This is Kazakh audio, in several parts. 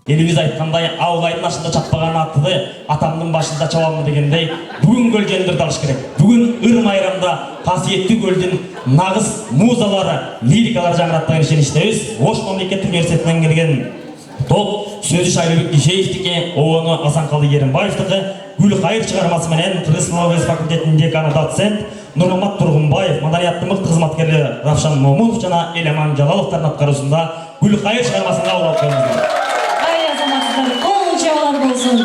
Elimiz aytқандай, ауылайдың ашында чаппаған атты атамның башында чабамы дегендей, бүгін көлгендерді алыш керек. Бүгін ыр майрамда қасиетті көлдің нағыз музалары, лирикалар жаңғыраттан ішеніштеміз. Ош мемлекеттік университетінен келген топ сөзі Шайлыбек Дүйшеевтікі, оны Асанқалы Ерімбаевтікі, Гүлқайыр шығармасыменен Қырғыз филология факультетінің деканы доцент Нұрмат Тұрғынбаев, маданияттың мықты қызматкерлі Равшан Момунов жана Эламан Жалаловтардың атқарусында Гүлқайыр шығармасына аулап қойыңыздар. Қол жауалар болсын.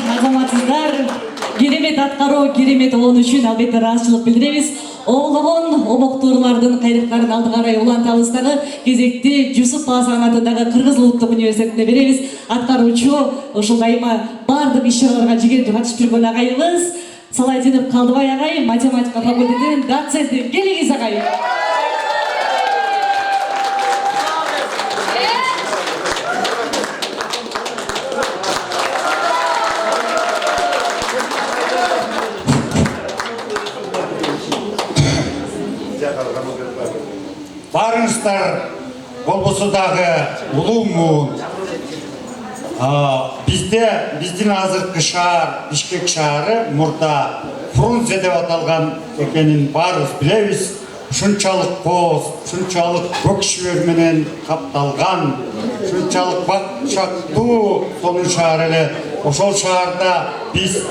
Азаматсыздар, керемет аткаруу, керемет болгон үчүн албетте ыраазычылык билдиребиз. Оологон обоктуурлардын кайрыктарын алды карай улантабыз дагы кезекти Жусуп Аасан атындагы Кыргыз улуттук университетине беребиз. Аткаруучу ушул дайыма бардык иш-чараларга жигердүү катышып жүргөн агайыбыз Салайдинов Калдыбай агай, математика факультетинин доценти. Келиңиз агай. Барыңыздар болбосо дагы улуу биздин азыркы шаар Бишкек шаары мурда Фрунзе деп аталган экенин баарыбыз билебиз. Ушунчалык кооз, ушунчалык көк шүбөр менен капталган, ушунчалык бакчактуу сонун шаар эле. Ошол шаарда биз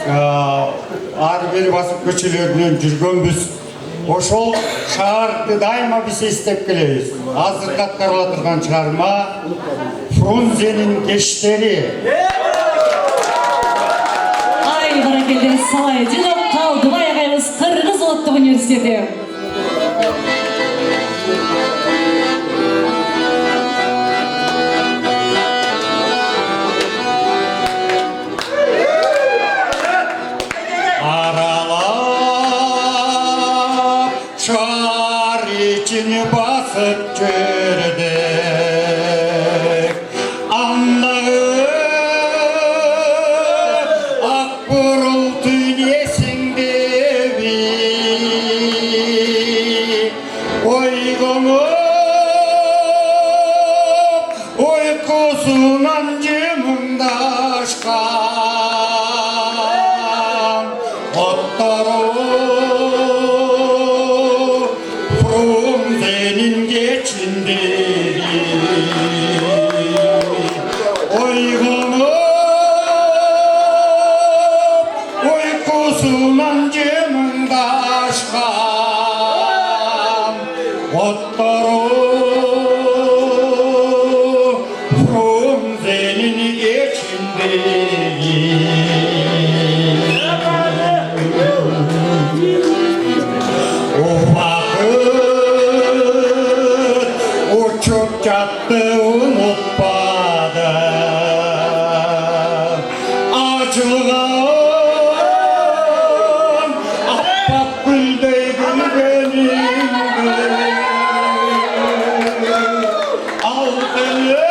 ар бери басып көчөлөрүнөн жүргөнбүз. ошол шаарды дайыма биз эстеп келебиз. Азыркы аткарыла турган чыгарма Фрунзенин кештери. Ай, баракелде, салай, жинап калдыбай агайыбыз Кыргыз Улуттук университети. Аралап шаар ичин басып жүрдүк. Андагы ак бурултун эсиңдеби? Ойгонуп уйкусунан жымыңдашкан оттору Фрунзенин кечиндеги. Ойгонуп уйкусунан жымыңдашкан оттору Фрунзенин кечиндеги. Убакыт учуп жатты, унутпады. Ачылган аппак гүлдөй гүлгөнүңдү алдыны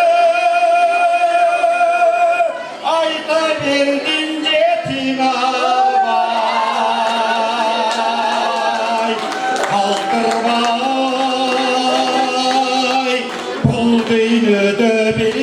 айта бердин жетин албай. Калтырбай бул дүйнөдө бир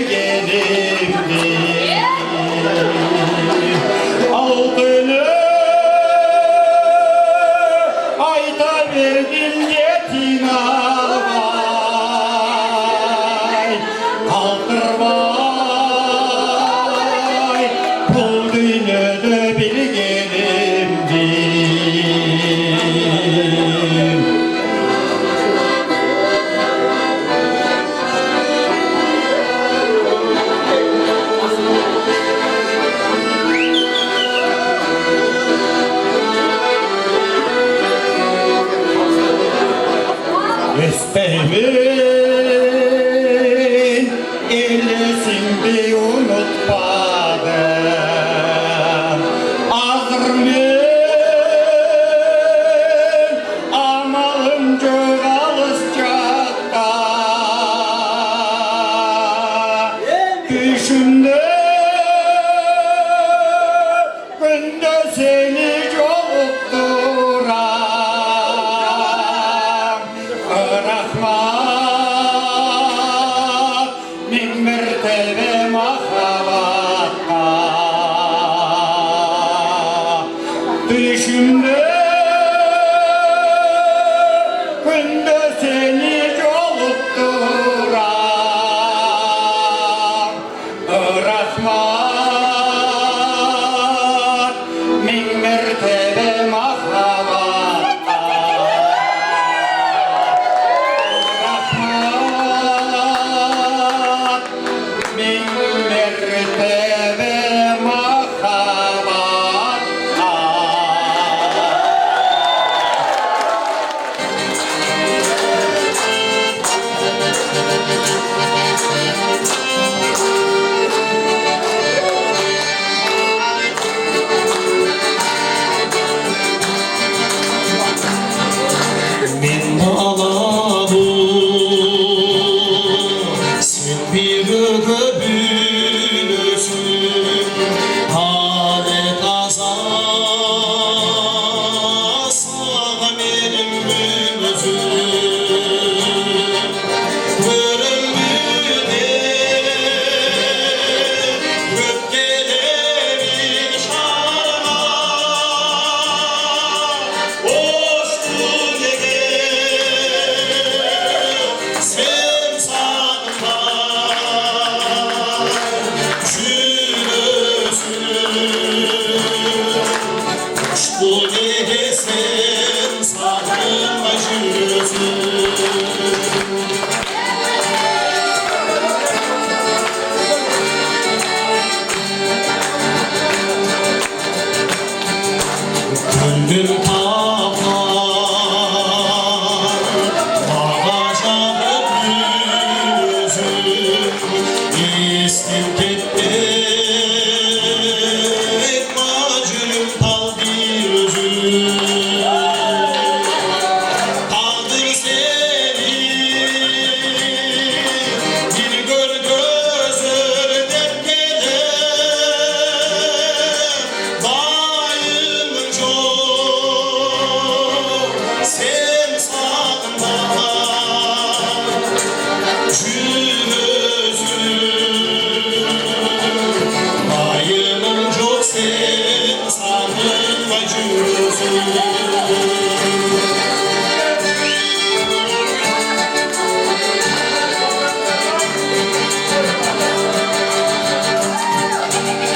Ayının çok sen sağınma cüzün.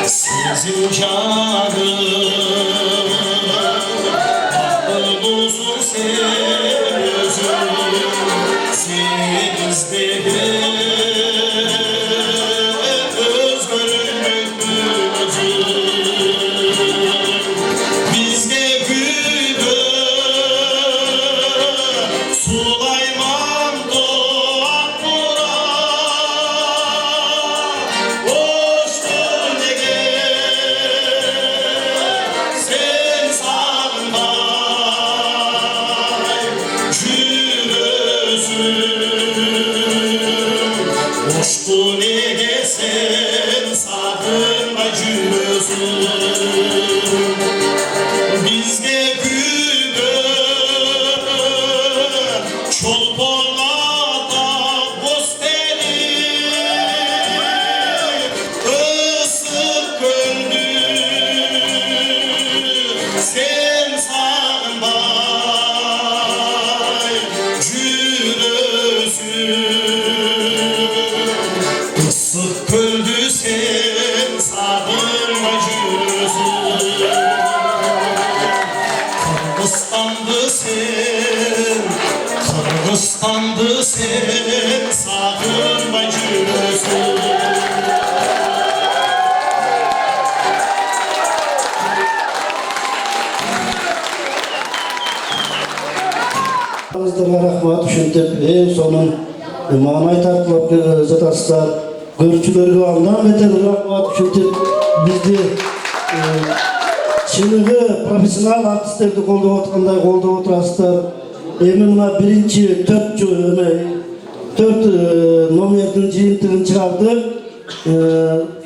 Sizin canım aklınızın sözü sizde özgürlük gözü bizde güdü Süleyman doğan Murat hoştur nege sen sağınmay cürüzüm hoştu nege sen sağınmay cürüzüm bizge güdü çolponada posteri ısık gönlü sen sağınmay cürüzüm ısık gönlü sen sağınmay cürüzüm Kırgızstan'dı sen sağınmay cürüzüm Ağızlarına rahmat düşündük. En sonun manay tartılıp zataslar. Görüşçüleri andan beter rahmat düşündük. Bizde şimdi profesyonel artistlerdi kolda oturganda kolda oturasızlar. Emin buna birinci dört numarasının jiyintigini çıkardı.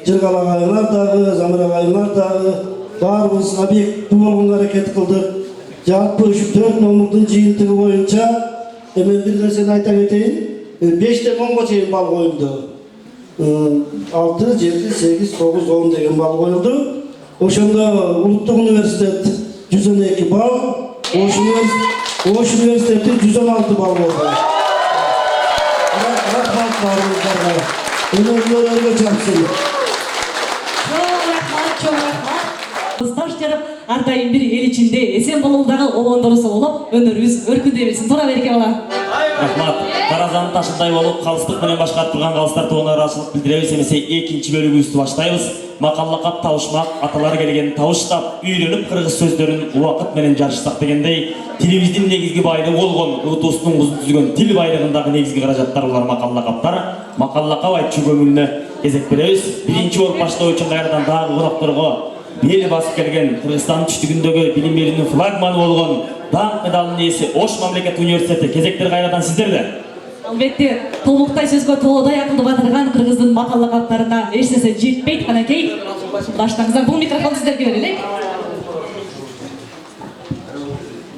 Jirgal ağaylar dağı, Zamir ağaylar dağı, barımız abiyek bulgun hareket kıldık. Жалпы şu 4 номердің жиынтығы бойынша мен бір нәрсені айта кетейін. 5-тен 10-ға чейін бал қойылды. 6, 7, 8, 9, 10 деген бал қойылды. Ошонда Улуттук университет 112 бал, Ош университети 116 бал болды. Рахмат баарыңыздарға. Өнөрлөрү жаксын. Çok rahmat. Стаж жарып, ардайым бир эл ичинде эсен болуудагы обондорусу болуп, өнөрүбүз өркүндөй берсин. Тура береке бала. Рахмат. Таразанын ташындай болуп, калыстык менен башкарып турган калыстар тобуна ыраачылык билдиребиз. Эмесе экинчи бөлүгүбүздү баштайбыз. Макаллакап табышмак, аталар келген табыштап, үйлөнүп кыргыз сөздөрүн убакыт менен жарышсак дегендей, тилибиздин негизги байлыгы болгон, ыртуустун кузун түзгөн тил байлыгындагы негизги каражаттар булар макаллакаптар. Макаллакап айтчу көңүлүнө кезек беребиз. Биринчи болуп баштоо үчүн кайрадан дагы конокторго бел басып келген Кыргызстан түштүгүндөгү билим берүүнүн флагманы болгон даңк медалынын ээси Ош мамлекеттик университети кезектер кайрадан сиздерде. Албетте, толуктай сөзгө тоодой акылды батырган кыргыздын макаллакаптарына эч нерсе жетпейт, канакей. Баштаңыздар, бул микрофон сиздерге берелик.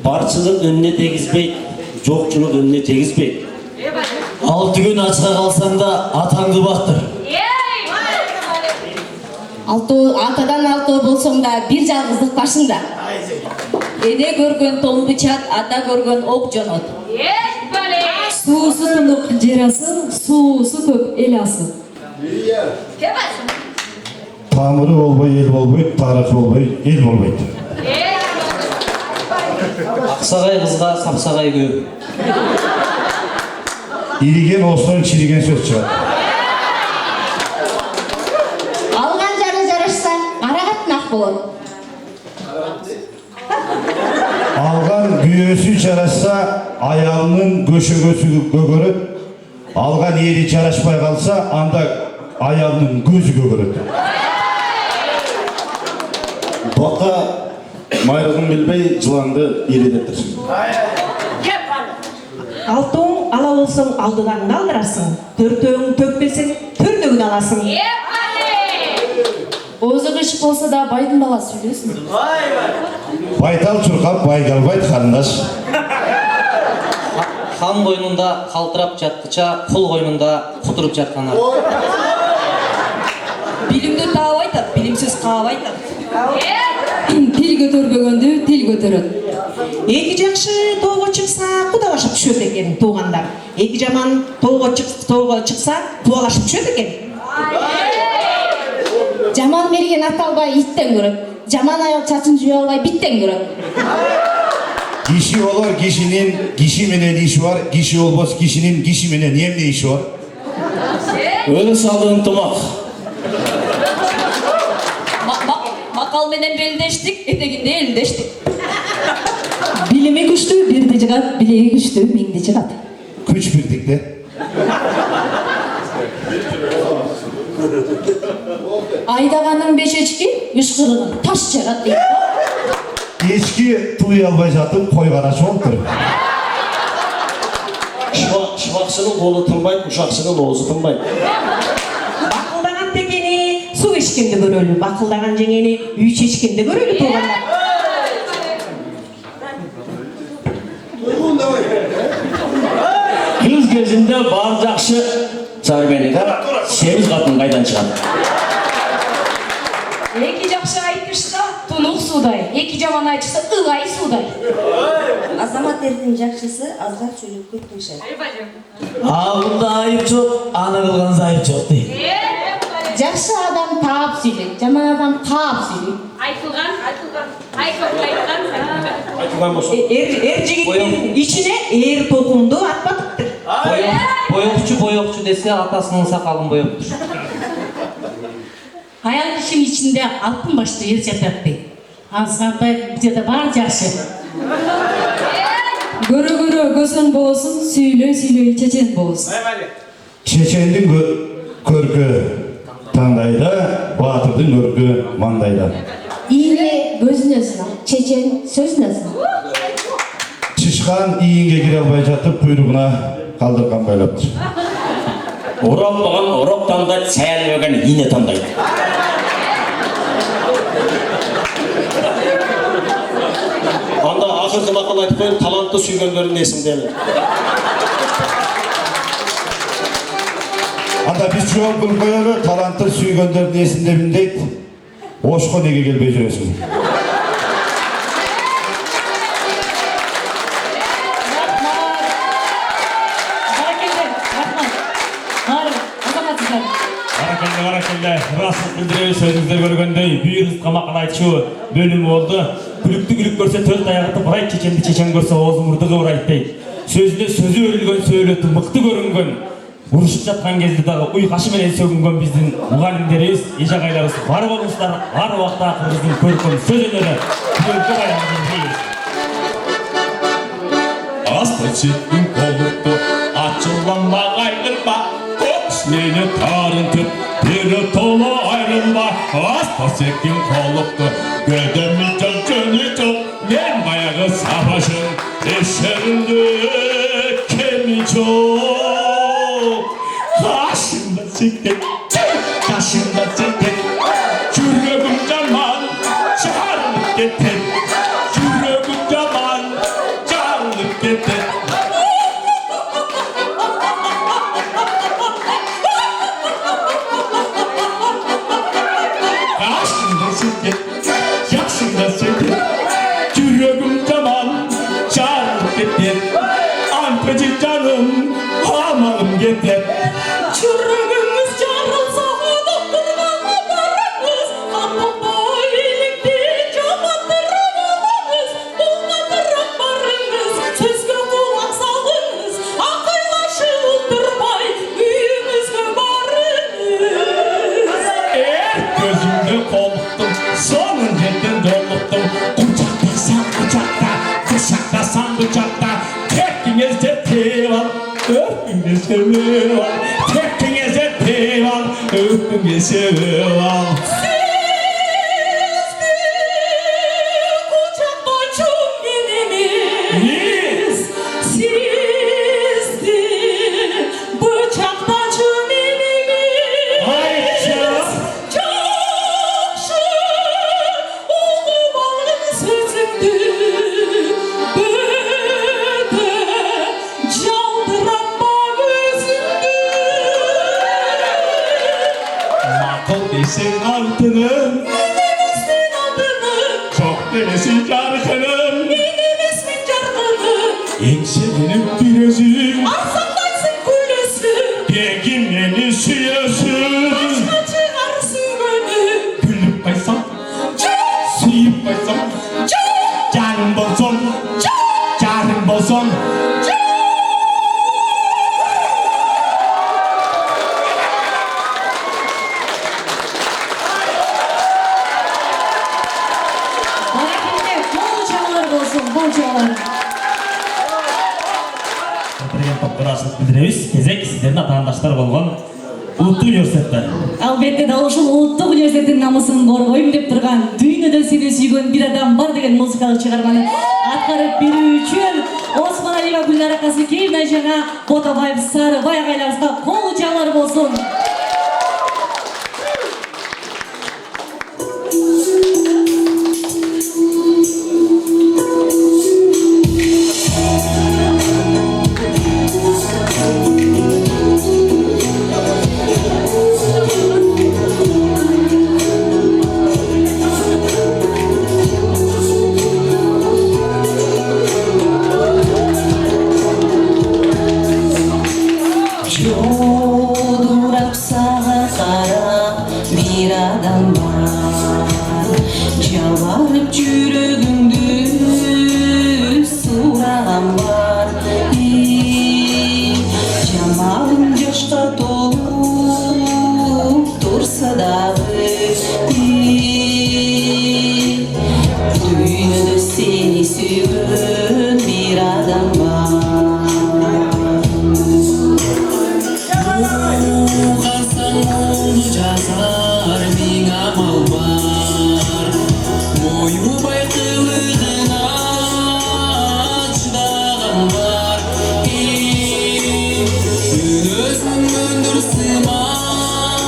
Барчылык өнүнө тегизбейт, жокчулук өнүнө тегизбейт. Алты күн ачка калсаң да атаңды бактыр. Атадан алтоо болсоң да бир жалгыздык башыңда. Эне көргөн том бычак, ата көргөн ок жонот. Суусу тунук жер асын, суусу көп эл асын. Тамыры болбой ел болбойт, тарыхы болбой ел болбойт. Аксагай кызга сапсагай көп. Ириген осунун чириген сөз чыгат. Алган жары жарашса, арагатнак болот. Алган күйөөсү жарашса, аялынын көшөгөсү көгөрөт. Алган ери жарашпай калса, анда аялынын көзү көгөрөт. Бака майрыгын билбей жыланды иредетир. Алтын ала болсоң алдыдан алдырасың, төртөң төкпесең төрдөгүн аласың. Өзү кыш болсо да байдын баласы сүйлөсүн. Байтал чуркап бай калбайт карындаш. хан қойнында қалтырап жатқыча құл қойнында құтырып жатқан ар. Билимди таап айтат, билимсиз каап айтат. Тил көтөрбөгөндү тил көтөрөт. Эки жакшы тоого чыкса кудалашып түшөт экен туугандар. Эки жаман тоого чыкса кубалашып түшөт экен. Жаман берген ат албай иттен көрөт. Жаман аял чачын жууя албай биттен көрөт. Киши болор кишинин киши менен иши бар, киши болбос кишинин киши менен эмне иши бар? Өлі салдың тумақ. Макал менен белдештик, этегинде элдештик. Билими күчтүү бирди жыгат, билеги күчтүү миңди жыгат. Күч бирдикте. Айдаганын бешечки, үшкырыгын таш жагат дейт. Ешки туй албай жатып кой карашы болуптур. Шыбақшының қолы тынбайды, ұшақшының оозу тынбайды. Бакылдаган текени су ичкенди көрөлү, бакылдаган жеңени үй чечкенди көрөлү туугандар. Кыз кезінде бар жақшы сарбенега семіз қатын қайдан шығады? Эки жакшы айтышса тунук суудай, эки жаман айтышса ылгай суудай. Азамат эрдин жакшысы азгар чөлөккө тыңшат. Алдында айып жоқ, аны қылған зайып жоқ дейді. Жакшы адам таап сүйлөйт, жаман адам каап сүйлөйт. Айтылған болсын. Эр жигиттин ичине эр токумду атпатыптыр. Боёкчу десе атасының сакалын боёптур. Аял кишинин ичинде алтын башты эр жатат дейт. Азгандай бизде бар жакшы. Көрө көзүн болсун, сүйлөй чечен болсун. Чечендин көркү таңдайда, батырдын көркү маңдайда. Ийне көзүнө сынак, чечен сөзүнө сынак. Чышкан ийинге кире албай жатып буйругуна калдырган байлаптыр. Оралмаған орок таңдайды, сәйлмеген ине таңдайды. Анда ақырғы мақал айтып қойын, талантты сүйгендердің есімдені. Анда биз жооп коелу, талантты сүйгөндөрдүн эсиндемин дейт. Ошко неге келбей жүрөсүң? Баракелде, расылық білдіребі сөзіңізде көргендей, бүйіріңізға мақал айтышу бөлімі болды. Күлікті көрсе төрт аяғыты бұрай, чеченді чечен көрсе оғызы мұрдығы бұрайды дейді. Сөзінде сөзі өрілген, сөйлеті мықты көрінген. Ұрышып жатқан кезде дағы ұйқашы менен сөгінген біздің мұғалімдеріміз, ежағайларымыз бар болыңыздар, бар уақытта қырғыздың көркем сөз өнері көркі баяғының дейіз. Аста четтің қолықты атшыланма қайдырма, көпшілені тарынтып бері толы айрылма. Аста четтің қолықты көдемі жоқ жөні жоқ, мен баяғы сабашын ешерімді кемі жоқ. Қашында сектен, жүрегім жаман жарылып кетер. Жүрегім жаман жарылып кетер. Қашында сектен, жүрегім жаман жарылып кетер. Антыжы жаным амалым кетер. Жүрегіңіз жарылса, ұлықтырмаға барыңыз. Қаппай елікті жамандырып алыңыз. Болматырып барыңыз, сөзге құлақ салыңыз. Ақылашы ұлтырмай, үйіңізге барыңыз. Gözümde koluktum, sonun yerden doluktum. Kucaktasan kucakta, bıçaktasan bıçakta. Tepkinize teval, öpkünüze teval. Tepkinize teval, öpkünüze teval. Just desem altınım, çok demesin jarkınım, Ekselenip bir özüm, Begim yeni süyösün, Gülüp kaysam, Suyup kaysam, Canım bolsun, Canım bolsun. Barakende bol çağlar olsun, bol çağlar. Бірген топтарға ашылып білдіреміз. Кезек сіздердің атаандаштар болған Улуттук университеттер. Албетте да ушул улуттук университеттин намысын коргойм деп турган дүйнөдө сени сүйгөн бир адам бар деген музыкалык чыгарманы аткарып берүү үчүн Осмоналиева Гүлнара Касыкеевна жана Ботабаев Сарыбай агайларыбызга кол чалар болсун. Жолдурап сага карап бир адам бар, жалбарып жүрөгүңдү сураган бар. Жамалың жашка толуп турса дагы, дүйнөдө сени сүйгөн бир адам бар. Жазар миң амал бар, моюбай кылыгына чыдаган бар. Өзүң өндүр сымал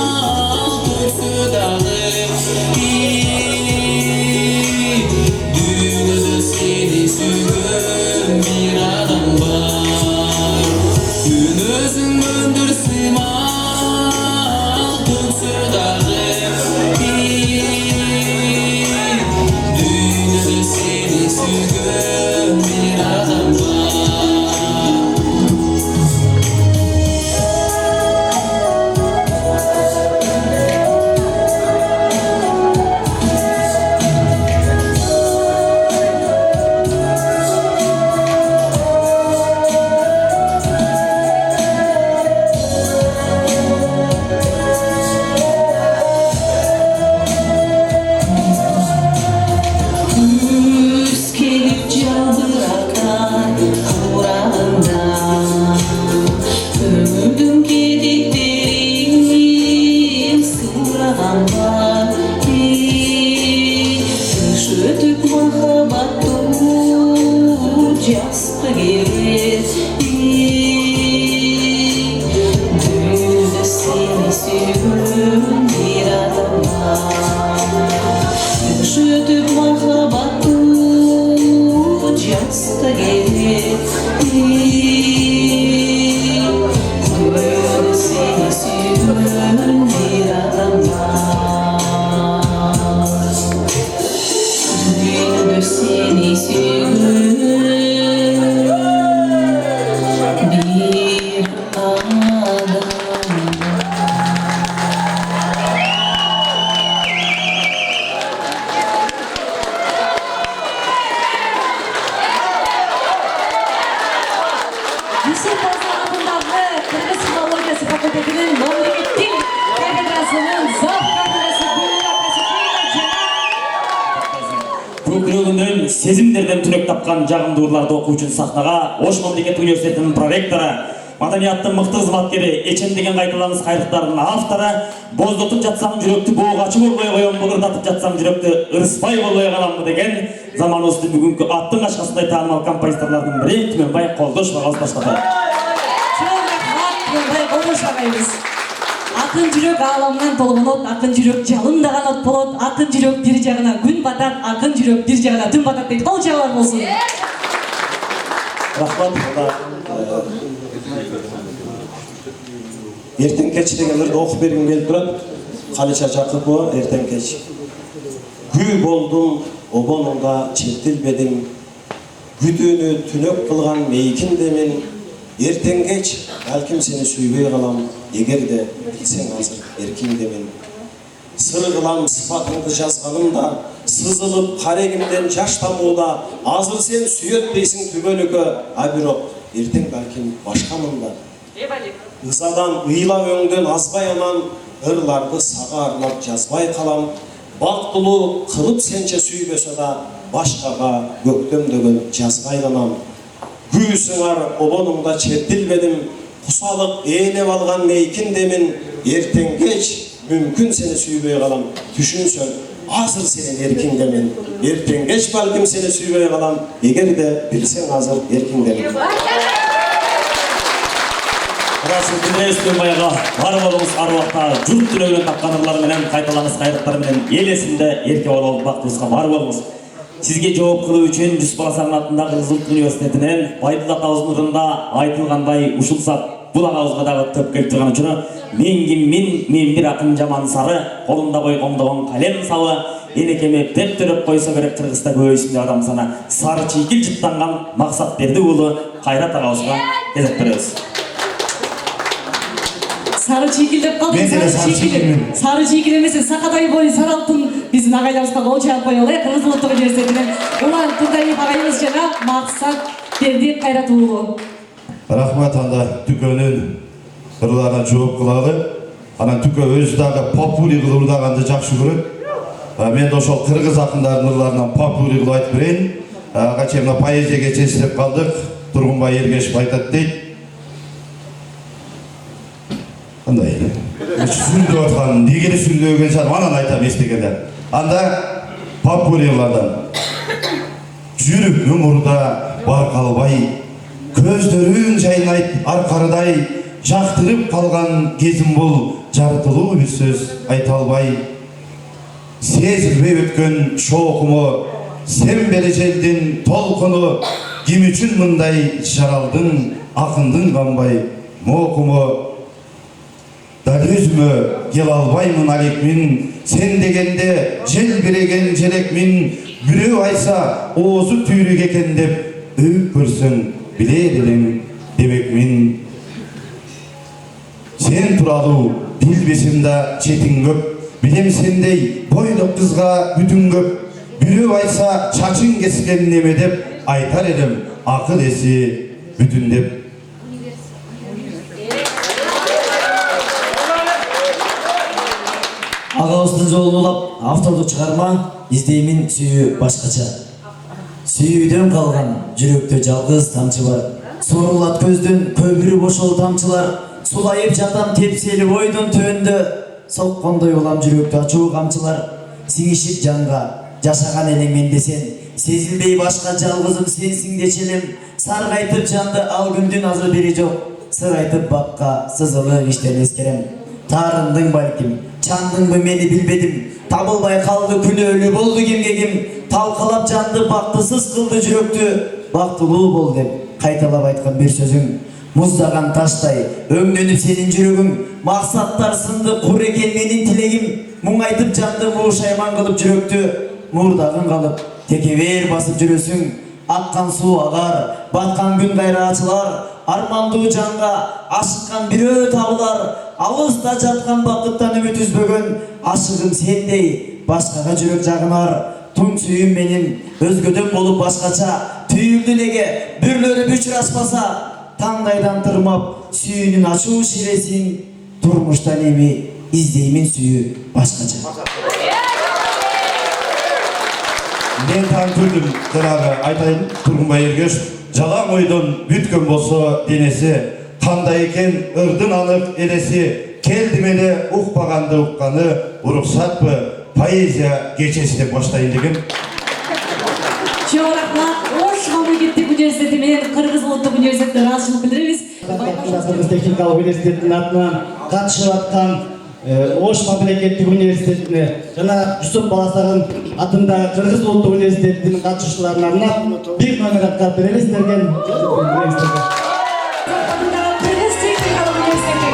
төрсө дагы, дүйнөдө сени сүйгөн бир адам бар. Өзүң өндүр сымал dünyada seni sürgün bir adam var. Көкірегінен сезімдерден түнек тапқан жағымды ұрларды оқу үшін сахнаға Ош мемлекеттік университетінің проректоры, маданияттың мықты қызматкері, Эчен деген қайталаңыз қайрықтарының авторы, боздотып жатсам жүректі боғачы болбай қоям, бұғырдатып жатсам жүректі ырыспай болбай қаламды деген заманымызды бүгінгі аттың ашқасындай танымал композиторлардың бірі Түменбай Қолдошов ағамыз башқарады. Түменбай Қолдошов ағайымыз. Акын жүрек аламынан толгон от, акын жүрек жалындаган от болот, акын жүрек бир жагына күн батат, акын жүрек бир жагына түн батат дейт. Кол чалар болсун. Рахмат. Ертең кечирегендерди окуп бергим келип турат. Kalişa Jakıpova erten geç. Gül boldum, obonunda çertilbedim. Güdüğünü tünök kılgan meykin demin. Erten geç, balkim seni süybey kalam. Eger de bilsen hazır erkin demin. Sırgılam sıfatыңды жазғаным да, сызылып қарегімден жаш тамуда, азыр сен сүйетпейсің түгөнікі, а бирок ертең бәлкім башқамын да. Ызадан ыйла өңден азбай анам, ырларды саға арнап жазбай қалам. Бактылуу кылып сенче сүйбөсө да, башкага көктөмдөгөн жазбай анам. Күйсүңар обонуңда чертилбедим, кусалык ээлеп алган мейкин демин, эртең кеч мүмкүн сени сүйбөй калам, түшүнсөң азыр сенин эркиң демен. Эртең кеч балким сени сүйбөй калам, эгерде билсең азыр эркиң демен. Расыл Дүниесінен байға бар болыңыз аруақта жұрт түлегінен тапқан ырлар менен қайталаңыз қайрықтар менен ел есінде ерке болып бақтыңызға бар болыңыз. Сізге жауап қылу үшін Жүсіп Баласағұн атындағы Қырғыз ұлттық университетінен Байдулла Атабыздың ырында айтылғандай ушылсап бұлақ ауызға дағы төп келіп тұрған үшін мен киммин, мен бір ақын жаман сары, қолымда бой қомдаған қалем салы, енекеме деп түріп қойса керек Қырғызда көйсінде адам сана сары чейкіл жыттанған Мақсат Бердіұлы Қайрат ағауызға кезек береміз. Сары чейкіл деп қалдың, сары чейкіл емес, сақадай бойы сары алтын біздің ағайларымызға қол чағып қойылды. Қырғыз ұлттық университетінен Улан Турдаев ағайымыз жана Мақсат Берді Қайратұлы. Рахмат, анда түкөнүн ырларына жооп кылалы. Анан түкө өзү дагы попури кылып ырдаганды жакшы көрөт. Мен да ошол кыргыз акындарынын ырларынан попури кылып айтып берейин. Каче мына поэзия кечеси деп калдык. Тургунбай Эргешев айтат дейт. Кандай? Сүрдөп аткан, дегени сүрдөбөгөн чар анан айтам эстегенде. Анда попуриlardan. Жүрүк мурда бар калбай, көздөрүн жайнайт аркарыдай, жактырып калган кезим бул, жарытылуу бир сөз айта албай. Сезилбей өткөн шоокуму, сен бери желдин толкуну, ким үчүн мындай жаралдың, акындың канбай моокуму. Дал өзүмө кел албаймын алекмин, сен дегенде жел береген желекмин, бирөө айса оозу түйрүк экен деп өйүп көрсөң билер элең демекмин. Сен тууралуу билбесем да четиң көп, билем сендей бойлук кызга бүтүн көп, бирөө айса чачың кескен неме деп айтар элем акыл эси бүтүн деп. Ағауыздың жолын улап, автордық шығарма, издеймін сүйі башқача. Сүйіден қалған жүректе жалғыз тамчы бар. Сорылат көзден көбірі бошол тамчылар. Сулайып жатам тепселі ойдың төндө. Соққондай олам жүректі ачуу қамчылар. Сіңішіп жанға, жашаған елеңмен десен. Сезілбей башқа жалғызым сенсің дечелем. Сарғайтып жанды ал күнден азыр бері жоқ. Сыр айтып баққа сызылы іштен ескерем. Тарындың балким, чандың мени билбедим. Табылбай қалды күнөөлүү болду кимге ким. Талқалап жанды бактысыз кылды жүрөктү. Бактылуу бол деп кайталап айткан бир сөзүң. Муздаган таштай өңдөнүп сенин жүрөгүң. Максаттар сынды кур экен менин тилегим. Мұң айтып жанды муушайман кылып жүрөктү. Мурдагын калып текебер басып жүрөсүң. Аккан суу агар, баткан күн кайра ачылар. Армандуу жанга ашыккан бирөө табылар. Алыста жаткан бакыттан үмүт үзбөгөн ашыгым сендей башкага жүрөк жагынар. Туң сүйүм менин өзгөдөн болуп башкача, түйүлдү элеге бүрлөрүп учураспаса, таңдайдан тырмап сүйүүнүн ачуу ширесин, турмуштан эми издеймин сүйүү башкача. Мен таң күлдім, жаңағы айтайын, Тургунбай Эргешев, жалаң ойдон бүткөн болсо денеси, кандай экен ырдын анық элеси, келди мени укпаганды укканы, уруксатпы поэзия кечеси деп баштайын деген. Чоң рахмат. Ош мамлекеттик университети менен Кыргыз улуттук университетине ыраазычылык билдиребиз. Кыргыз техникалык университетинин атынан катышып аткан Ош мамлекеттик университетине жана Жүсүп Баласағұн атындагы Кыргыз улуттук университетинин катышуучуларына арнап бир номер аткарып беребиз сиздерге. Кыргыз техникалык университети.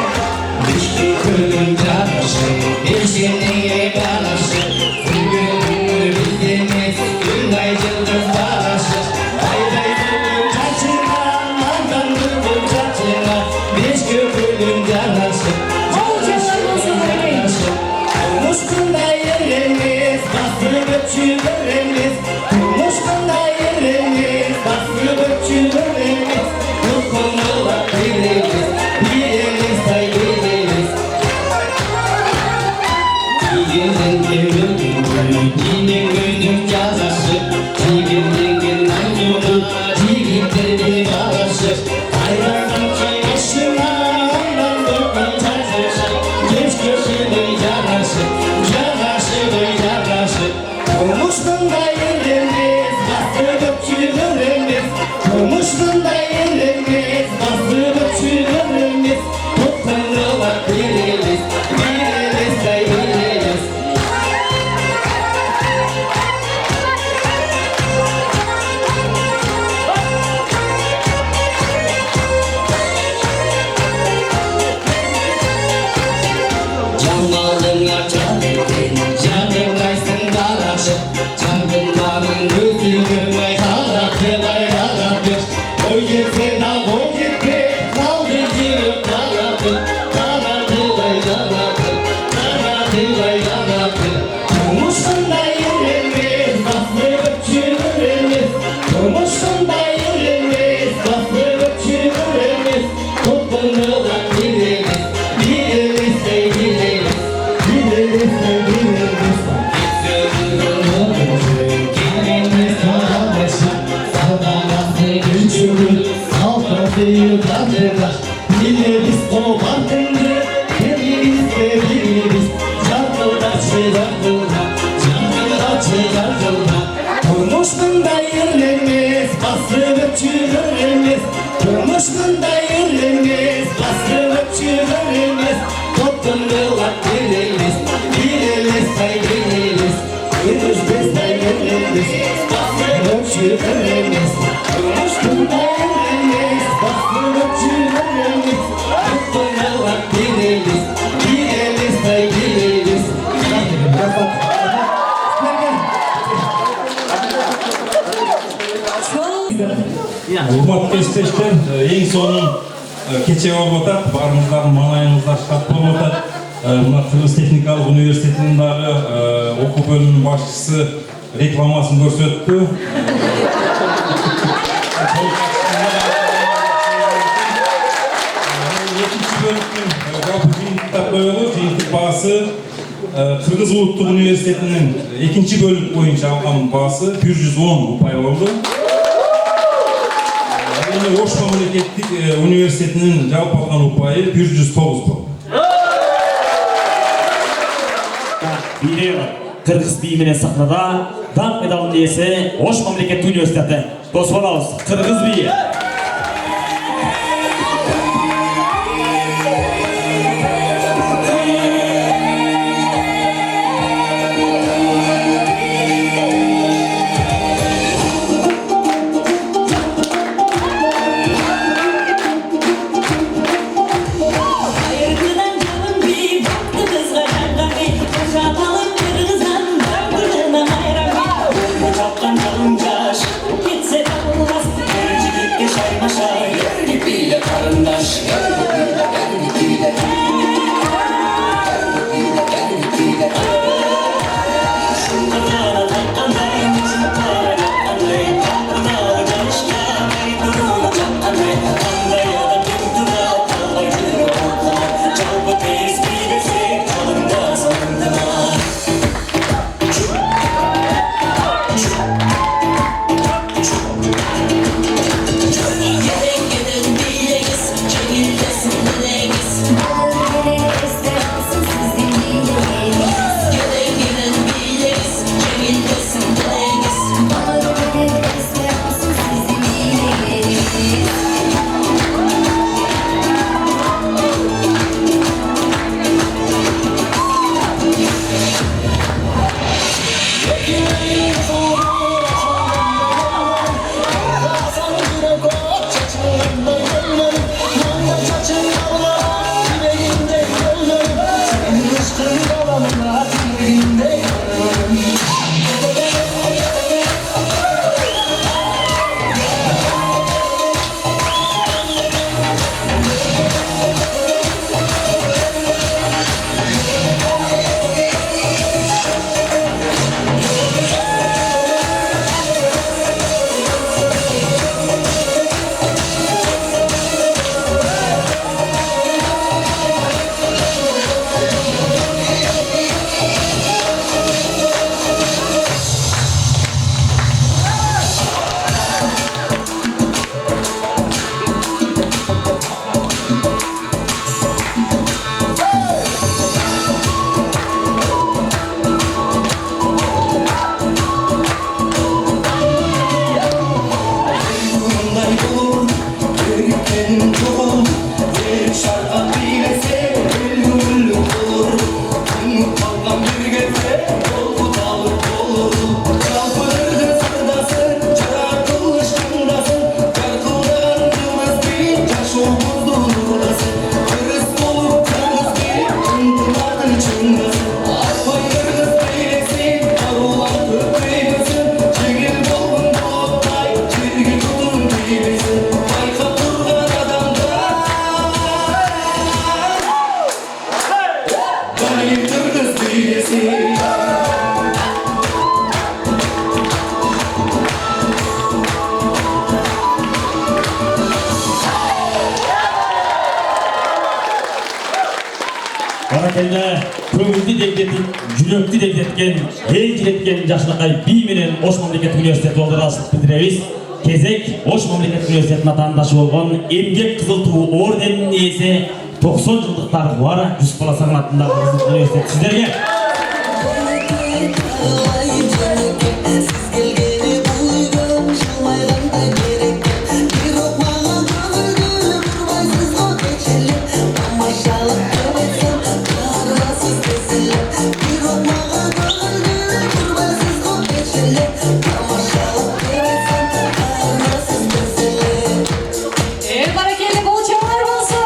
Turmuş mınday yerlenmez, basılıp çürürlenmez. Turmuş mınday yerlenmez, basılıp çürürlenmez. Toplanırlar dirilmez, dirilmez say dirilmez. Yürüzmez say dirilmez, basılıp çürürlenmez. Turmuş mınday yerlenmez, basılıp çürürlenmez. Toplanırlar dirilmez, dirilmez say dirilmez. Урматтуу эстештер, эң сонун кече болуп атат. Баарыңыздардын маанайыңыздар шат болуп атат. Мына Кыргыз техникалык университетинин дагы окуу бөлүмүнүн башчысы рекламасын көрсөттү. Экинчи бөлүктүн жалпы жыйынтыктар коелу. Жыйынтык баасы Кыргыз улуттук университетинин экинчи бөлүк боюнча алган баасы 110 упай болду. Ош мамлекеттик университетинин жалпы алган упайы 109 болду. Бири Кыргыз бии менен сахнада даңк медалынын ээси Ош мамлекеттик университети. Тосуп алабыз. Кыргыз бии. Ketсе de olmaz, Barakalla көңілді дегдетіп, жүректі дегдеткен, ел jiletken жашылықай бий менен Ош мамлекеттик университети болду расылык билдиребиз. Кезек Ош мамлекеттик университетинин атаандашы болгон Эмгек Кызыл туу орденинин ээси 90 жылдыктар бар Жүсүп Баласагын атындагы Кызыл университет сиздерге. Barakalla bol çabalar olsun.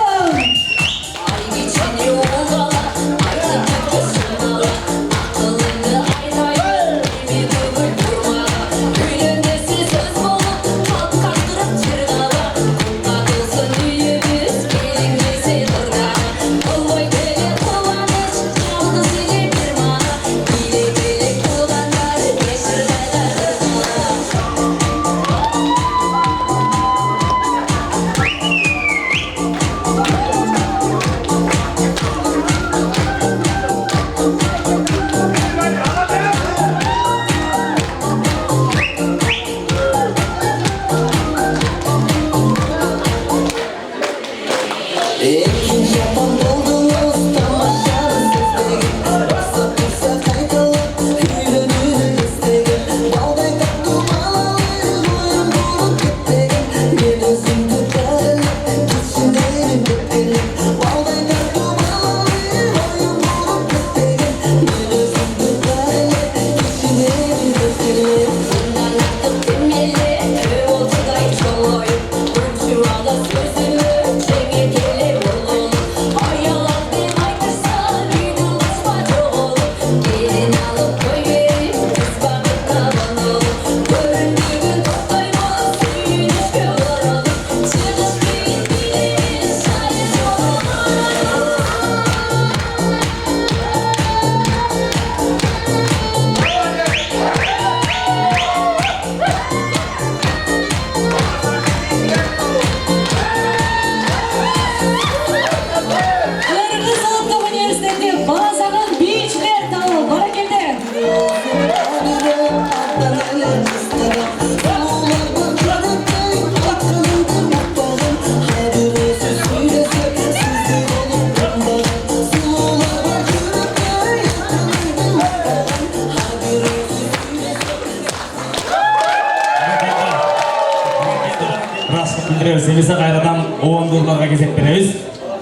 Bize kayradan oğundurlarga gezek beremiz.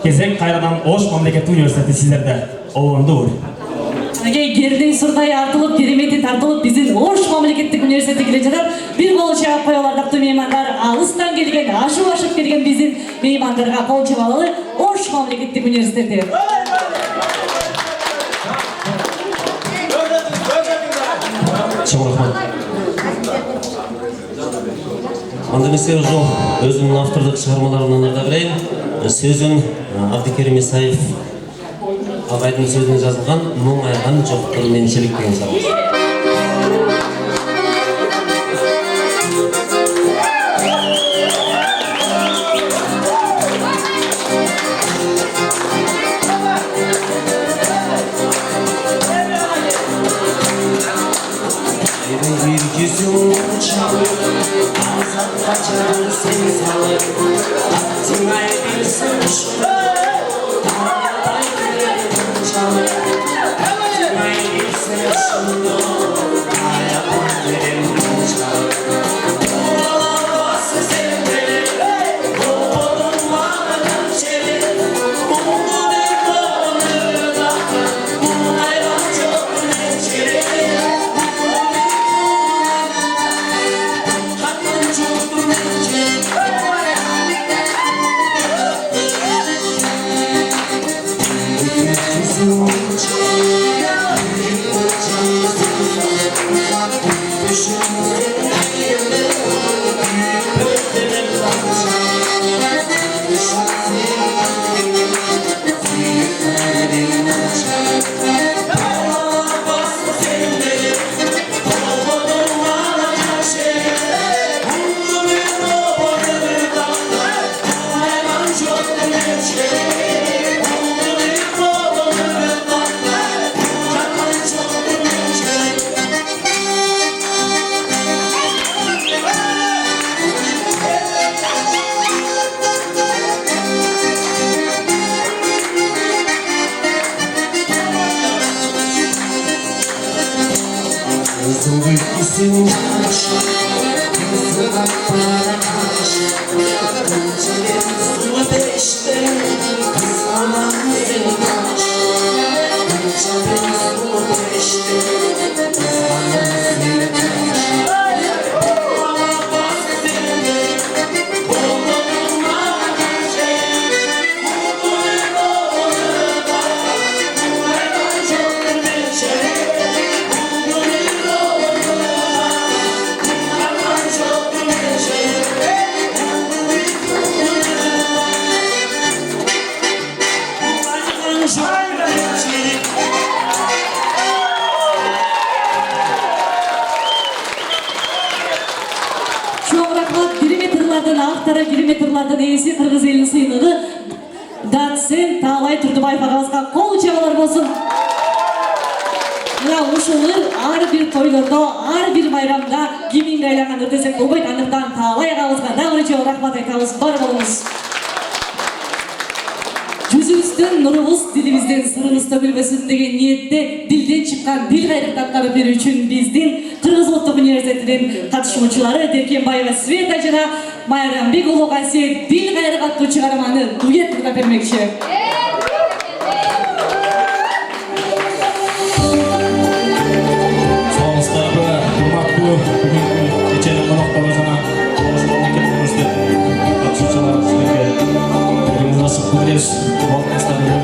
Gezek kayradan Oş Mamleket Üniversiteti sizlerde oğundur. Gerдей сурдай артылып, керемети тартылып, биздин Ош мамлекеттик университетке келе жатат. Бир кол чаап коелар дактуу меймандар, алыстан келген, ашып келген биздин меймандарга кол чабалы Ош мамлекеттик университети. Чоң рахмат. Анда эмесе уже өзүнүн автордук чыгармаларынан ырда берейин. Сөзүн Абдикерим Исаев агайдын сөзүнө жазылган «Мұңайған жоқтыр менчилик» деген сабақ. yüzün yaş Kızına paralaş Kınçelim sulu beşte Kız aman seni taş Kınçelim sulu beşte Kız aman seni taş Çok rahmat, Perimetrlardan avtara, Perimetrlardan esi Kırgız elinin sıyılığı Datsen Tağlay Turdubayev ağamızga kol çabalar bolsun. Мына ушулар ар бир тойлордо, ар бир майрамда киминге айланган десек болбойт. Андыктан Тағлай агабызга дагы жоо рахмат айтабыз. Бар болуңуз. Жүзүбүздөн нурубуз, дилибизден сырыбыз төгүлбөсүн деген ниетте дилден чыккан дил кайрык аткарып берүү үчүн биздин Кыргыз Улуттук университетинин катышуучулары Деркенбаева Света жана Майрамбек Улукасиев дил кайрык аттуу чыгарманы дуэт кылып бермекчи. Keceni konukları sana Memleket Üniversitesi katılımcıları sizlerge birimiz nasip kılıyoruz. Vakıflarını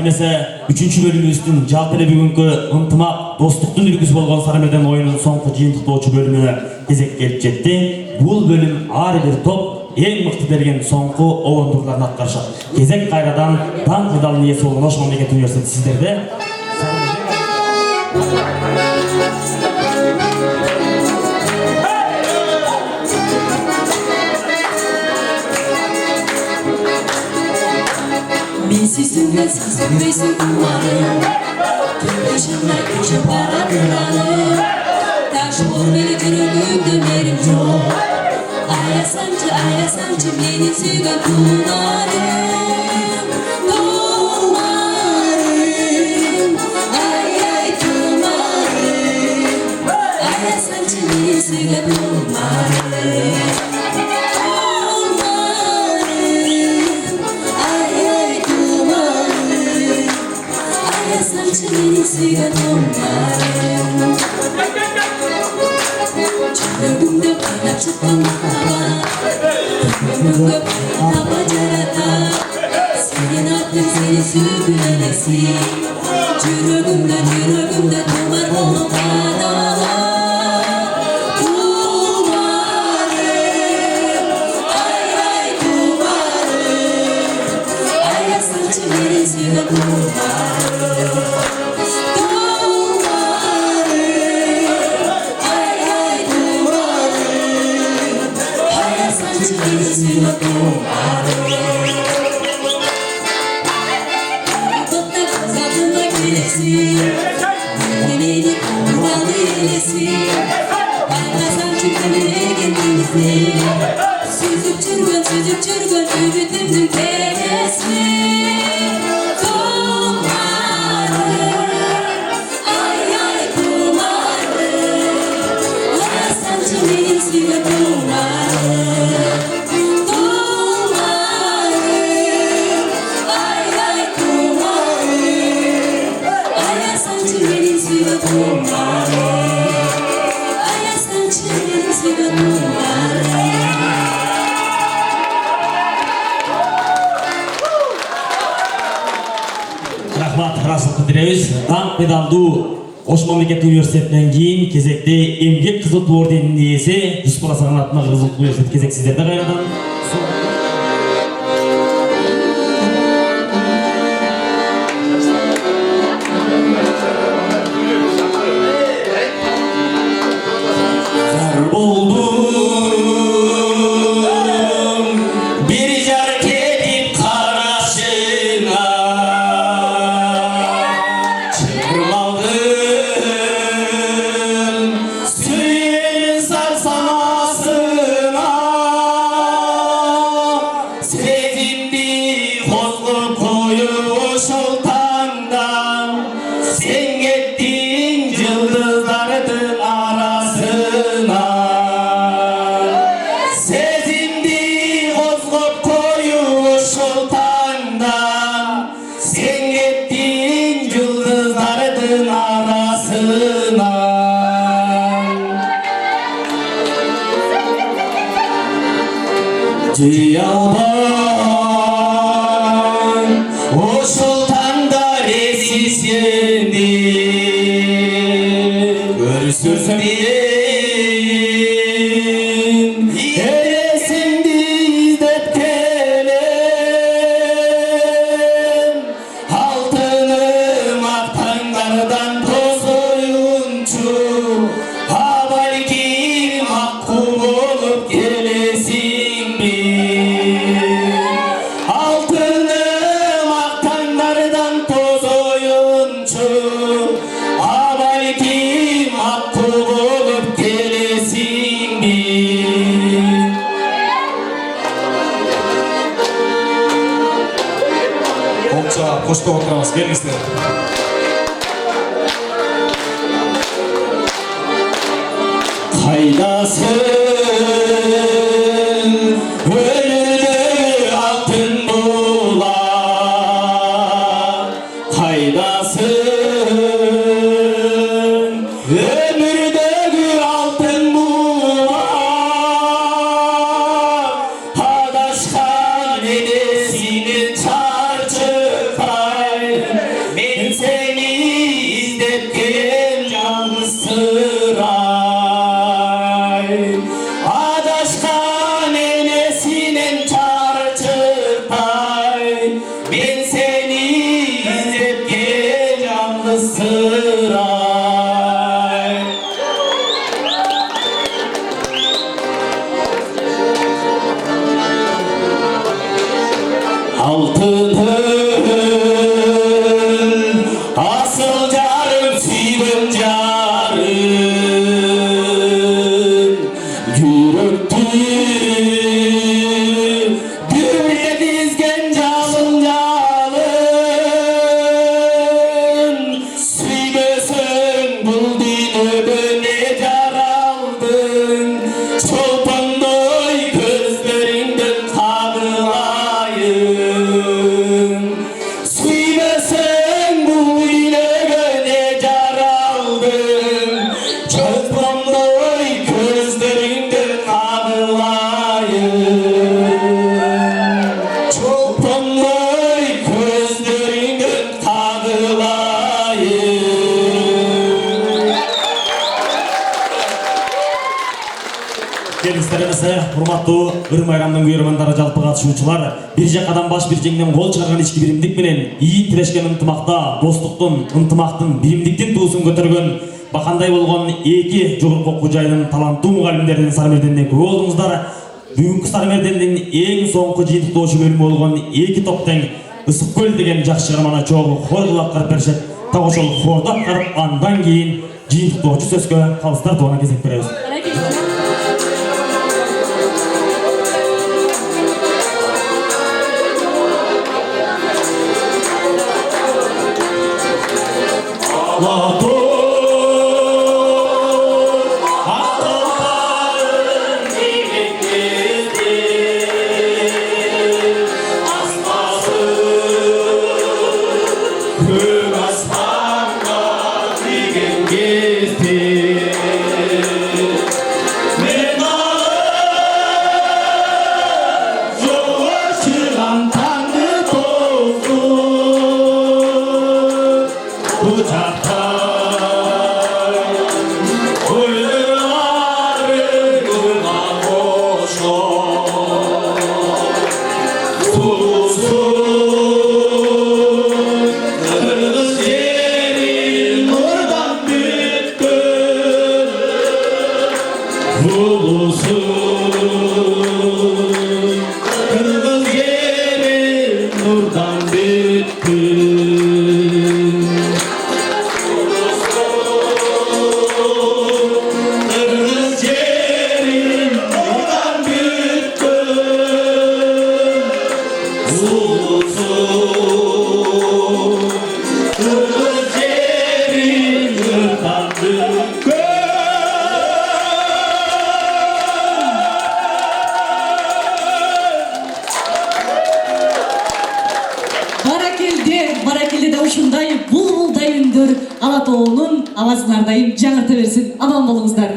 келмесе 3-чү бөлүмүбүздүн жалпы эле бүгүнкү ынтымак достуктун үлгүсү болгон Сарымерден оюнунун соңку жыйынтыктоочу бөлүмүнө кезек келип жетти. Бул бөлүм ар бир топ эң мыкты берген соңку обондурларын аткарышат. Кезек кайрадан даңк медалынын ээси болгон Ош мамлекеттик университети сиздерде. Мен сүйсүңгө сен сүрбөйсүң кумарым, түндөшүмө күчүп барадыр аны. Таш бол мени жүрөгүмдө мерим жок. Аясамчы менин сүйгөн тумарым, тумарым, ай тумарым. Аясамчы менин сүйгөн тумарым. Seni suyga to'ldim, жүрегімде қайнап шыққан махаббат, көңілімде таба жарата. Сенің аттың сені сүйгім елесі, жүрегімде тұмар болып қадала. Тумарым, ай тумарым, аясаңшы мені сүйген тумарым. Süzüp çürgün ümitimdin keresmi. Tumarım, ay tumarım, ayasancı benim suyga tumarım. Tumarım, ay tumarım, ayasancı benim suyga tumarım. Ayasancı benim suyga tumarım. Рахмат, расылды диребиз. Даңк медалдуу Ош мамлекеттик университетинен кийин кезекте эмгек кызыл ту орденинин ээси Жүсүп Саган атындагы кызыл ту университет кезек сиздерде кайрадан. Ciyaban o sultanlar esisindi Görsürsün diyeyim Eresindi dep kelem Altınım aktanlardan tozoyuncu Habalkim hakkı olup gelesin Altınım aktanlardan toz oyuncu Abalkim hakkı olup gelesin bir Olça, koşta oturamaz, gelingizler. Kaydasın ölülü altın bular Kaydasın ömürdeki altın bular Adaşkan edesini çarçıkay Ben seni izlep gel yalnız sıray. Adaşkan elesinen çarçırtay. Ben seni izlep gel yalnız sıray. Altınım, asıl carım, sivim carım, yürektü, gümle dizgen calın calın, süymesen bul dinömü ne caraldın, çolpandoy gözlerinden tağılayın. Süymesen bu dilege ne caraldın, çolpandoy gözlerinden tağılayın. Çolpandoy gözlerinden tağılayın. Келіңіздеріңізді құрматтуу ыр майрамдын күйөрмандары жалпы катышуучулар бир жакадан баш бир жеңден кол чыгарган ички биримдик менен ийин тирешкен ынтымакта достуктун ынтымактын биримдиктин туусун көтөргөн бакандай болгон эки жогорку окуу жайдын таланттуу мугалимдеринин сармерденине күбө болдуңуздар. Бүгүнкү сармердендин эң соңку жыйынтыктоочу бөлүмү болгон эки топ тең ысык көл деген жакшы чыгарманы чогуу хор кылып аткарып беришет. Так ошол хорду аткарып андан кийин жыйынтыктоочу сөзгө калыс тартууга кезек беребиз. Баракелде да ушундай булбулдай үндөр Ала тоонун абасын ардайым жаңырта берсин. Аман болуңуздар.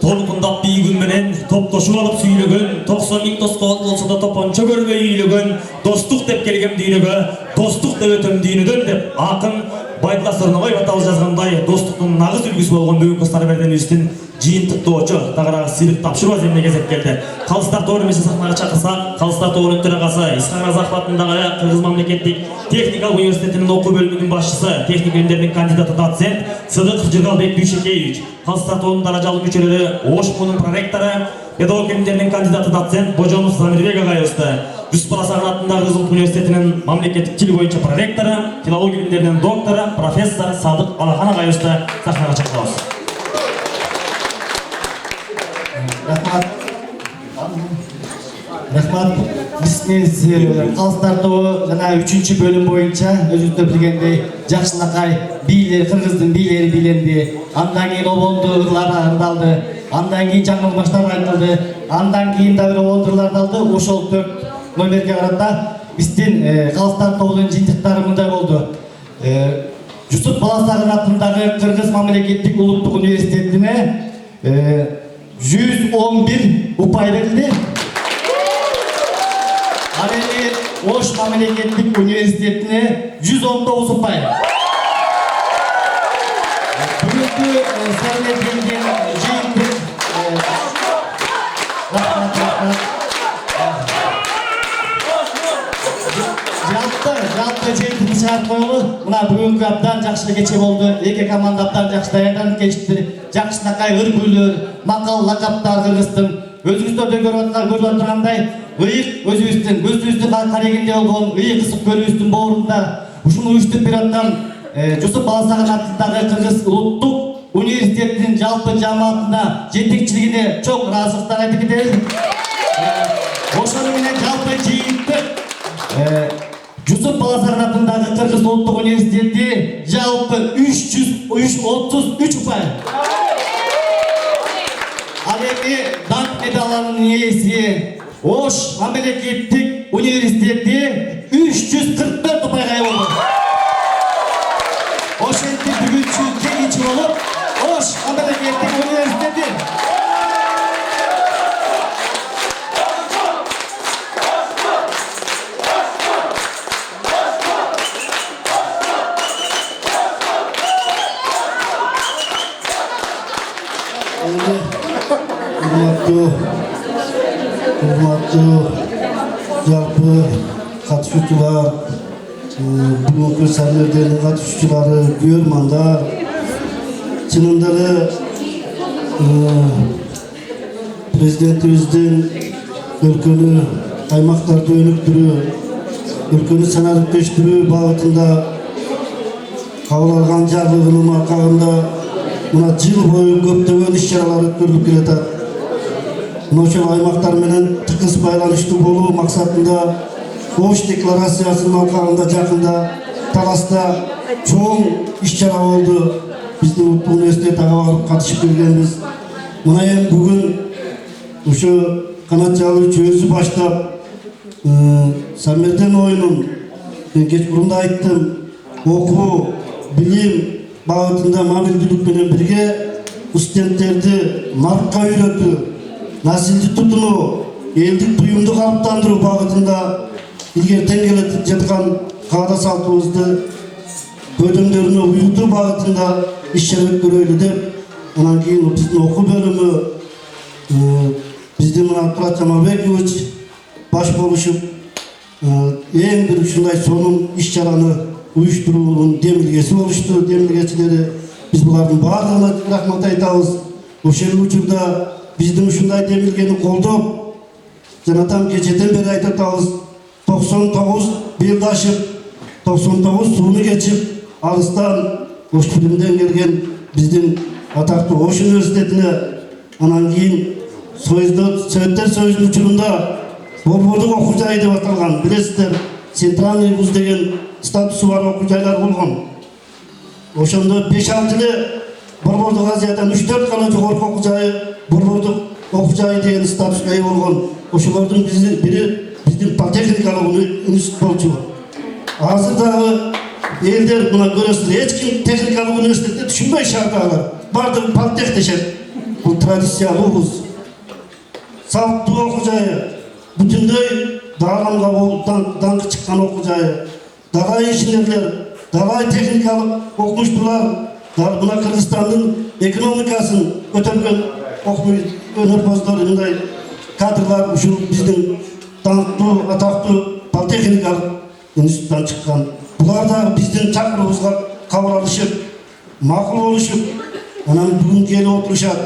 Толкундап бийгүн менен топтошуп алып сүйлөгөн, 90 миң тоскоол болсо да топончо көрбөй үйлөгөн, достук деп келгем дүйнөгө, достук деп өтөм дүйнөдөн деп акын Байдыла Сырнабай аталы жазгандай достуктун нагыз үлгүсү болгон бүгүнкү сарберденибиздин жыйынтыктоочу тагыраак сыйлык тапшыруу эмне кезек келди. Калыстар тоору эмесе сахнага чакырсак, Калыстар тоорунун төрагасы Исхак Разахов атындагы Кыргыз мамлекеттик техникалык университетинин окуу бөлүмүнүн башчысы, техник илимдердин кандидаты доцент Сыдык Жыргалбек Дүйшекеевич, Калыстар тоорунун даражалуу мүчөлөрү ОШМУнун проректору, педагог илимдердин кандидаты доцент Божонов Замирбек агайыбызды, Жүсүп Сагын атындагы Кызыл университетинин мамлекеттик тил боюнча проректору, филология илимдеринин доктору, профессор Садык Алахан агайыбызды сахнага чакырабыз. Рахмат. Биз Калыстар тобу жана 3-бөлүм боюнча өзүңүздөр билгендей жакшынакай бийлер, кыргыздын бийлери биленди. Андан кийин обонду ырлар ырдалды. Андан кийин жаңыл баштар айтылды. Андан кийин да бир обонду ырлар ырдалды. Ошол 4 номерге карата биздин Калыстар тобунун жыйынтыктары мындай болду. Жүсүп Баласагын атындагы Кыргыз мамлекеттик улуттук университетине 111 упай берилди. Ал эми Ош мамлекеттик университетине 119 упай. сәлем келген жиынтық жалпы жиынтықты шығарып қойылы. Мына бүгінгі аптан жақсы кече болды. Екі команда аптан жақсы даярданып келишти. Жақсынакай үркүлөр, макал лакаптар кыргыздым. Өзүңүздөрдө көрүп отургандай, ыйык көзүбүздүн карегинде болгон ыйык ысык көлүбүздүн боорунда ушул уюштуруп берип аткан Жусуп Баласаган атындагы Кыргыз улуттук университетинин жалпы жамаатына жетекчилигине чоң ыраазычылыктар айтып кетебиз. Ошону менен жалпы жыйынтык Жусуп Баласаган атындагы Кыргыз улуттук университети жалпы 333 упай. Ал эми данк медалынын ээси Ош мамлекеттик университети 344 упайга ээ болду. Ошентип бүгүнчү жеңүүчү болуп, Ош мамлекеттик университети урматтуу жалпы катышуучулар, бүгүнкү саммиттердин катышуучулары, көрмандар, чынында эле президентибиздин өлкөнү аймактарды өнүктүрүү, өлкөнү санариптештирүү багытында кабыл алган жарлыгынын аркагында мына жыл бою көптөгөн иш-чаралар өткөрүлүп келатат. Ошол аймактар менен тыгыз байланыштуу болуу максатында Ош декларациясынын алкагында жакында Таласта чоң иш-чара болду. Биздин улуттук университет ага барып катышып келгенбиз. Мына эми бүгүн ошо канат жаалуучу өзү баштап Самерден оюнун мен кечкурунда айттым, окуу, билим багытында мамилдүүлүк менен бирге студенттерди наркка үйрөтүү, насилди тутунуу, элдик туюмду калыптандыруу багытында илгертен келе жаткан каада салтыбызды бөлүмдөрүнө уюутуу багытында иш-чара өткөрөлү деп, анан кийин биздин окуу бөлүмү биздин мына Турат Жамалбекович баш болушуп эң бир ушундай сонун иш-чараны уюштуруунун демилгеси болушту. Демилгечилери биз булардын баардыгына рахмат айтабыз. Ошол учурда биздин ушундай демилгени колдоп, жанатам кечеден бери айтып атабыз, 99 белдашып, 99 сууну кечип, алыстан Ош Фильмден келген биздин атактуу Ош университетине, анан кийин Советтер Союзунун учурунда Борбордук окуу жайы деп аталган, билесиздер, центральный вуз деген статусу бар окуу жайлар болгон. Ошондо 5-6 эле Борбордук Азиядан 3-4 гана жогорку окуу жайы, Борбордук окуу жайы деген статуска ээ болгон. Ошолордун бири биздин политехникалык институт болчу. Азыр дагы элдер мына көрөсүздөр, эч ким техникалык университетте түшүнбөй шаардагылар. Бардыгы политех дешет. Бул традициялуу вуз. Салттуу окуу жайы, бүтүндөй дааламга даңкы чыккан окуу жайы. Далай инженерлер, далай техникалык окумуштуулар, мына Кыргызстандын экономикасын көтөргөн окуу өнөрпоздор, мындай кадрлар ушул биздин даңктуу, атактуу политехникалык институттан чыккан. Булар да биздин чакыруубузга кабыл алышып, макул болушуп, анан бүгүн келип отурушат.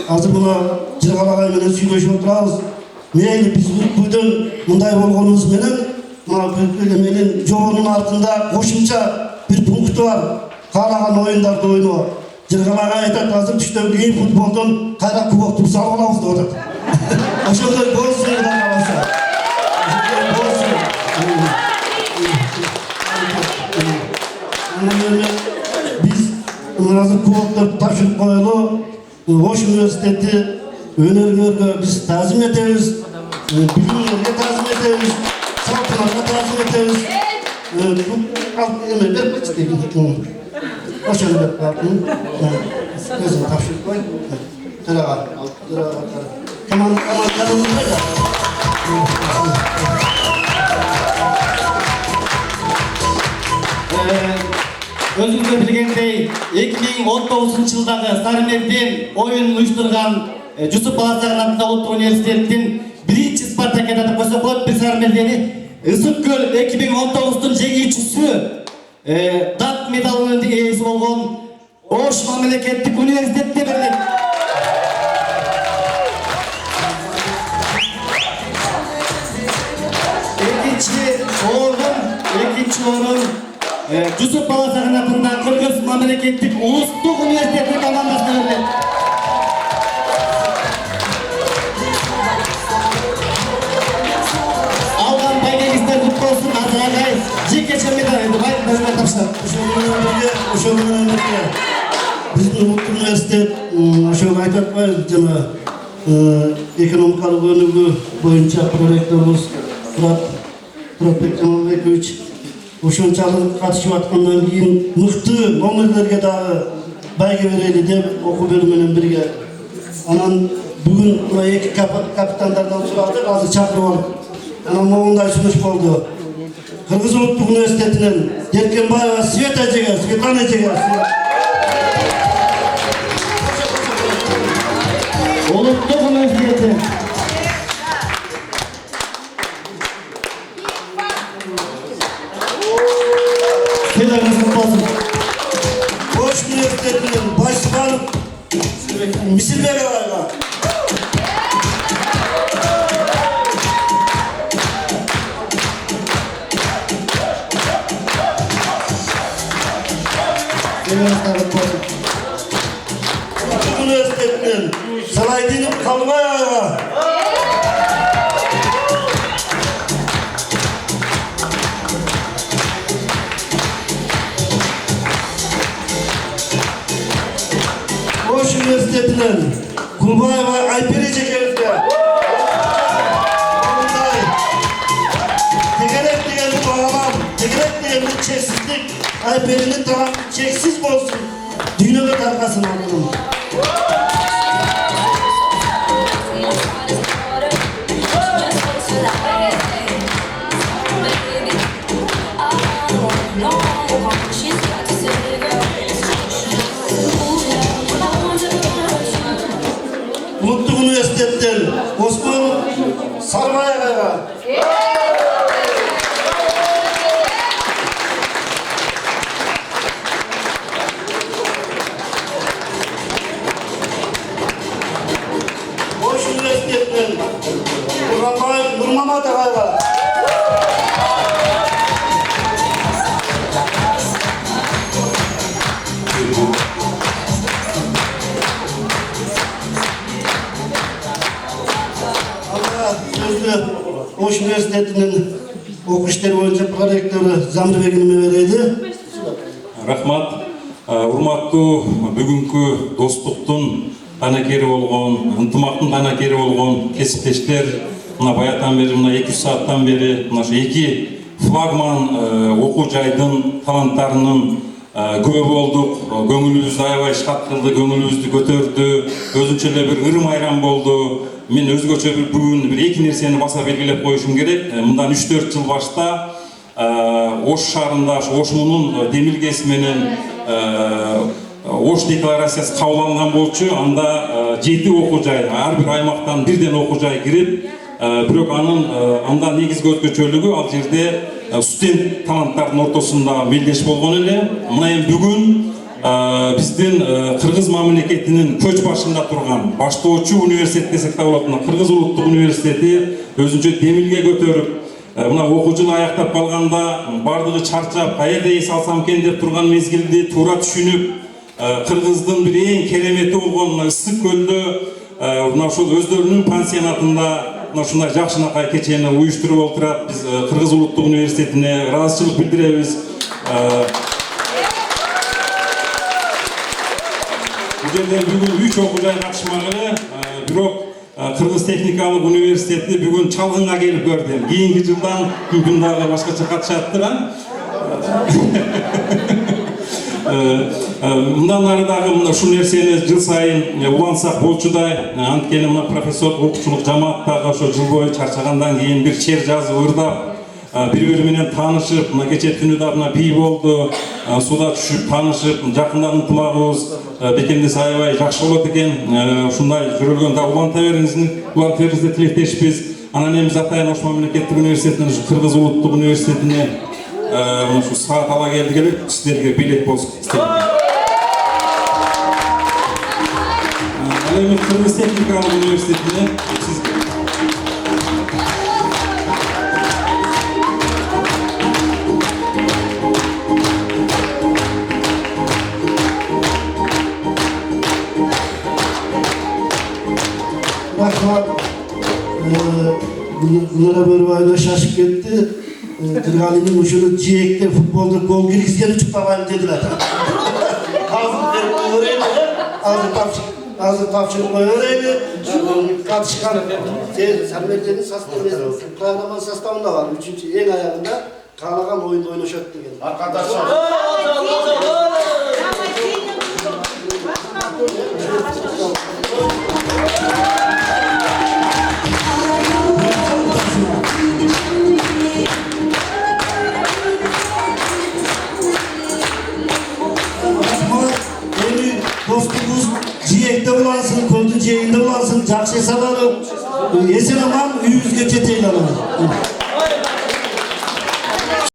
Азыр мына Жыргал агай менен сүйлөшүп отурабыз. Мейли биз бүгүн мындай болгонубуз менен мына менин жоонун артында кошумча бир пункту бар. Каалаган оюндарды ойноо. Жыргал агай айтат, азыр түштөн кийин футболдон кайра кубокту салып алабыз деп атат. Ошондой болсун Кудай кааласа. Ошондой болсун. Биз азыр кубокторду тапшырып коелу. Ош университети өнөрүңөргө биз таазим этебиз, билимдерге таазим этебиз, салтанатка таазим этебиз. Эме берип койчу дейм. Ошону берип коюм. Өзүң тапшырып кой. Төрага. өзүңүздөр билгендей 2019-жылдагы Сарымерден оюн уюштурган Жусуп Баласагын атындагы Улуттук университеттин биринчи спартакиадада койсок болот. Бир Сарымердени Ысык көл 2019-тун жеңүүчүсү дат медалынын ээси болгон Ош мамлекеттик университетте берилет. Экинчи орун Жусуп Баласагын атындагы Кыргыз мамлекеттик улуттук университетинин командасына берилет. Алган байгегиздер кут болсун, азырагай жекече медаль байырмай тапшырат. Ошол менен бирге биздин улуттук университет ошол айтып атпайбы жана экономикалык өнүгүү боюнча проректорубуз Муратбек Жамалбекович ошончалык катышып аткандан кийин мыкты номерлерге дагы байге берели деп окуу бөлүмү менен бирге. Анан бүгүн мына эки капитандардан сурадык, азыр чакырып алып. Анан моундай сунуш болду. Кыргыз улуттук университетинен Эркенбаева Света эжеге, Светлана эжеге. Улуттук университети. Ош университетинен Байсыбанов Мисилбековага. Университетинен Салайдинов Калыбаевага. Ош университетинен Кулбаева Айпери эжекебизге. Тегерек дегенди багалам, тегерек дегенди чексиздик, Айперинин таланты чексиз болсун. Дүйнөгө таркасын алгым. Улуттук университеттен Осмон Сарбаевага. Ош университетинен Нурманбаев Нурмамат агайга. Ош университетинин окуу иштери боюнча проректору Замирбек эниме берели. Рахмат. Урматтуу бүгүнкү достуктун танакери болгон, ынтымактын танакери болгон кесиптештер, мына баятан бери, мына 2 сааттан бери мына эки флагман окуу жайдын таланттарынын күбө болдук. Көңүлүбүздү аябай шат кылды, көңүлүбүздү көтөрдү, өзүнчө эле бир ырым айран болду. Мен өзгөчө бүгүн бир эки нерсени баса белгилеп коюшум керек. Мындан 3-4 жыл башта Ош шаарында Ош мунун демилгеси менен Ош декларациясы кабыл алынган болчу. Анда 7 окуу жай, ар бир аймактан бирден окуу жай кирип, бирок анда негизги өзгөчөлүгү ал жерде студент таланттардын ортосунда мелдеш болгон эле. Мына эми бүгүн биздин Кыргыз мамлекетинин көч башында турган баштоочу университет десек да болот. Мына Кыргыз улуттук университети өзүнчө демилге көтөрүп, мына окуу жылы аяктап калганда бардыгы чарчап, каерде эс алсам экен деп турган мезгилди туура түшүнүп, Кыргыздын бир эң керемети болгон Ысык көлдө мына ушул өздөрүнүн пансионатында мына ушундай жакшынакай кечени уюштуруп отурат. Биз Кыргыз улуттук университетине ыраазычылык билдиребиз. Бул жерден бүгүн 3 окуу жай катышмагыла, бирок Кыргыз техникалык университети бүгүн чалгынга келип көрдүм. Кийинки жылдан мүмкүн дагы башкача катышаттыр. Мындан ары дагы мына ушул нерсени жыл сайын улантсак болчудай. Анткени мына профессор окуучулук жамаат дагы ошо жыл бою чарчагандан кийин бир чер жазып ырдап, бири-бири менен таанышып, мына кече түнү да мына бий болду. суда түшүп таанышып жакындан ынтымагыбыз бекемдесе аябай жакшы болот экен. Ушундай жүрөлгөн дагы улантерибизде тилектешпиз. Анан эми Атайын Ош мамлекеттик университетинин Кыргыз улуттук университетине ушу саат ала келдик эле, сиздерге билет болсун. Ал эми Кыргыз техникалык университетине bunlara böyle oyuna şaşıp gitti. Tırgani'nin uçunu ciyekte futbolda gol girgizgen uçuklamayım dediler. Ağzı tavşırıp öyleydi. Katışkan Sermetlerin Ukraynaman sastavında var. Üçüncü en ayağında Kanagan oyunda oynaşattı dedi. Arkadaşlar. Dostumuz ciyekte ulansın, koltu ciyekte ulansın, jakşı salalım. Yesen aman, üyüzge çeteyle alalım.